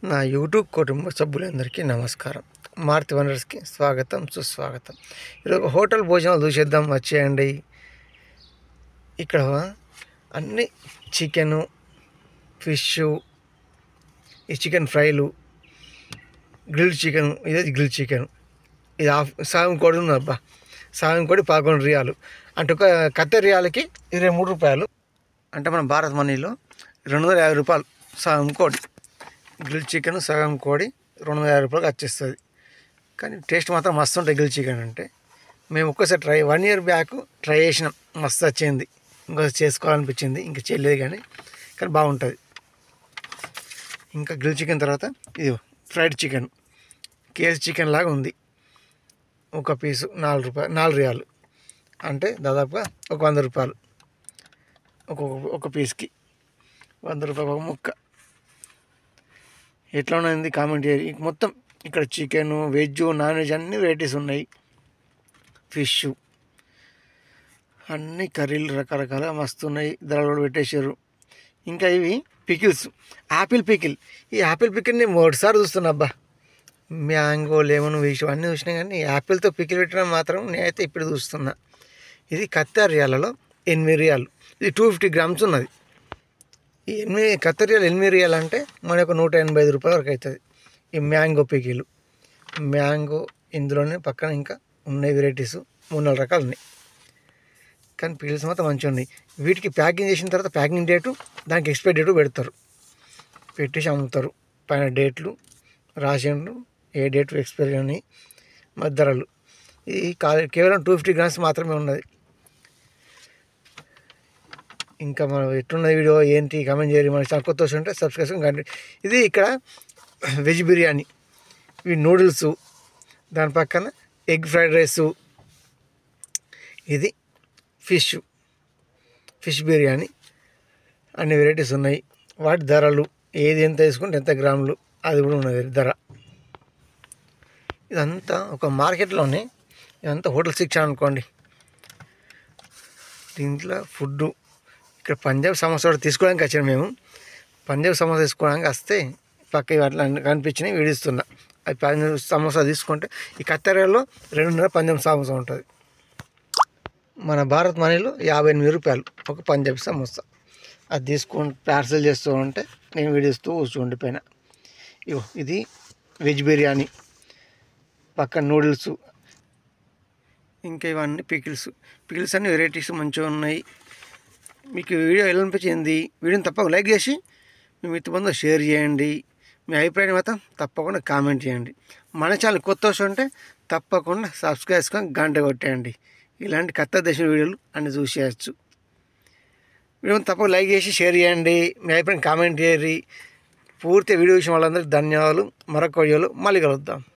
నా యూట్యూబ్ కుటుంబ సభ్యులందరికీ నమస్కారం. మారుతి వనర్స్కి స్వాగతం, సుస్వాగతం. ఈరోజు హోటల్ భోజనాలు చూసేద్దాం, వచ్చేయండి. ఇక్కడ అన్ని చికెను, ఫిష్, ఈ చికెన్ ఫ్రైలు, గ్రిల్ చికెన్, ఇదే గ్రిల్ చికెన్. ఇది సగం కోడి ఉందబ్బా, సగం కోడి 11 రియాలు అంటే ఒక కత్తెర రియాలకి 23 రూపాయలు. అంటే మన భారత్ మనీలో 250 రూపాయలు సగం కోడి. గ్రిల్ చికెన్ సగం కోడి 250 రూపాయలకి వచ్చేస్తుంది. కానీ టేస్ట్ మాత్రం మస్తు ఉంటుంది. గ్రిల్ చికెన్ అంటే మేము ఒక్కసారి 1 ఇయర్ బ్యాక్ ట్రై చేసినాం, మస్తు వచ్చింది. ఇంకోసారి చేసుకోవాలనిపించింది, ఇంకా చేయలేదు కానీ బాగుంటుంది. ఇంకా గ్రిల్ చికెన్ తర్వాత ఇది ఫ్రైడ్ చికెన్, కేఎస్ చికెన్ లాగా ఉంది. ఒక పీసు 4 రియాలు అంటే దాదాపుగా ఒక 100 రూపాయలు. ఒక పీస్కి 100 రూపాయలు ఒక ముక్క. ఎట్లా ఉన్నది కామెంట్ చేయాలి. మొత్తం ఇక్కడ చికెన్, వెజ్, నాన్ వెజ్ అన్ని వెరైటీస్ ఉన్నాయి. ఫిష్ అన్ని కర్రీలు రకరకాలుగా మస్తు ఉన్నాయి. ధరలు కూడా పెట్టేశారు. ఇంకా ఇవి పికిల్స్, యాపిల్ పికిల్. ఈ యాపిల్ పికిల్ నేను ఒకటిసారి చూస్తున్నా అబ్బా. మ్యాంగో, లెమన్, విష్ అన్నీ చూసినా కానీ యాపిల్తో పికిల్ పెట్టడం మాత్రం నేనైతే ఇప్పుడు చూస్తున్నా. ఇది కత్తెర రియాలలో 8 రియాలు. ఇది 250 గ్రామ్స్ ఉన్నది. ఈ కత్తెర రియాలు 8 రియాలు అంటే మనకు 185 రూపాయల వరకు అవుతుంది. ఈ మ్యాంగో పికిలు, మ్యాంగో, ఇందులోనే పక్కన ఇంకా ఉన్నాయి వెరైటీస్ 3-4 రకాలు ఉన్నాయి. కానీ పికిల్స్ మాత్రం మంచిగా ఉన్నాయి. వీటికి ప్యాకింగ్ చేసిన తర్వాత ప్యాకింగ్ డేటు, దానికి ఎక్స్పైరీ డేటు పెడతారు, పెట్టేసి అమ్ముతారు. పైన డేట్లు రాసిండ్రు, ఏ డేట్ ఎక్స్పైరీ ఉన్నాయి. ధరలు ఇది కేవలం 250 గ్రామ్స్ మాత్రమే ఉన్నది. ఇంకా మనం ఎట్లున్న వీడియో ఏంటి కామెంట్ చేయరు. మన ఛానల్ కొత్త వస్తుంటే సబ్స్క్రిప్షన్ కండి. ఇది ఇక్కడ వెజ్ బిర్యానీ, ఇవి నూడిల్స్, దాని పక్కన ఎగ్ ఫ్రైడ్ రైసు, ఇది ఫిష్ బిర్యానీ, అన్ని వెరైటీస్ ఉన్నాయి. వాటి ధరలు ఏది ఎంత తీసుకుంటే ఎంత గ్రాములు అది కూడా ఉన్నది ధర. ఇదంతా ఒక మార్కెట్లోనే, ఇదంతా హోటల్ సెక్షన్ అనుకోండి. దీంట్లో ఫుడ్డు ఇక్కడ పంజాబ్ సమోసా తీసుకోవడానికి వచ్చాను మేము. పంజాబ్ సమోసా తీసుకోవడానికి వస్తే పక్క అట్లా కనిపించినాయి, వీడిస్తున్నా. అది పంజాబ్ సమోసా తీసుకుంటే ఈ కత్తెరలో 2.5 పంజాబ్ సమోసా ఉంటుంది. మన భారత్ మనీలో 58 రూపాయలు ఒక పంజాబీ సమోసా. అది తీసుకొని పార్సల్ చేస్తూ ఉంటే నేను వీడియోస్తూ కూర్చుండిపోయినా. ఇది వెజ్ బిర్యానీ, పక్కన నూడిల్స్, ఇంకా ఇవన్నీ పికిల్స్ అన్ని వెరైటీస్ మంచిగా ఉన్నాయి. మీకు వీడియో ఎలా అనిపించింది? వీడియోని తప్పకుండా లైక్ చేసి మీ మిత్రుబంధువులు షేర్ చేయండి. మీ అభిప్రాయం మాత్రం తప్పకుండా కామెంట్ చేయండి. మన ఛానల్ కొత్త వస్తుంటే తప్పకుండా సబ్స్క్రైబ్ చేసుకొని గంట కొట్టేయండి. ఇలాంటి కొత్త దేశం వీడియోలు అన్ని చూసేయచ్చు. వీడియోని తప్పకుండా లైక్ చేసి షేర్ చేయండి. మీ అభిప్రాయం కామెంట్ చేయండి. పూర్తి వీడియో విషయం వాళ్ళందరికీ ధన్యవాదాలు. మరొక వీడియోలో మళ్ళీ కలుద్దాం.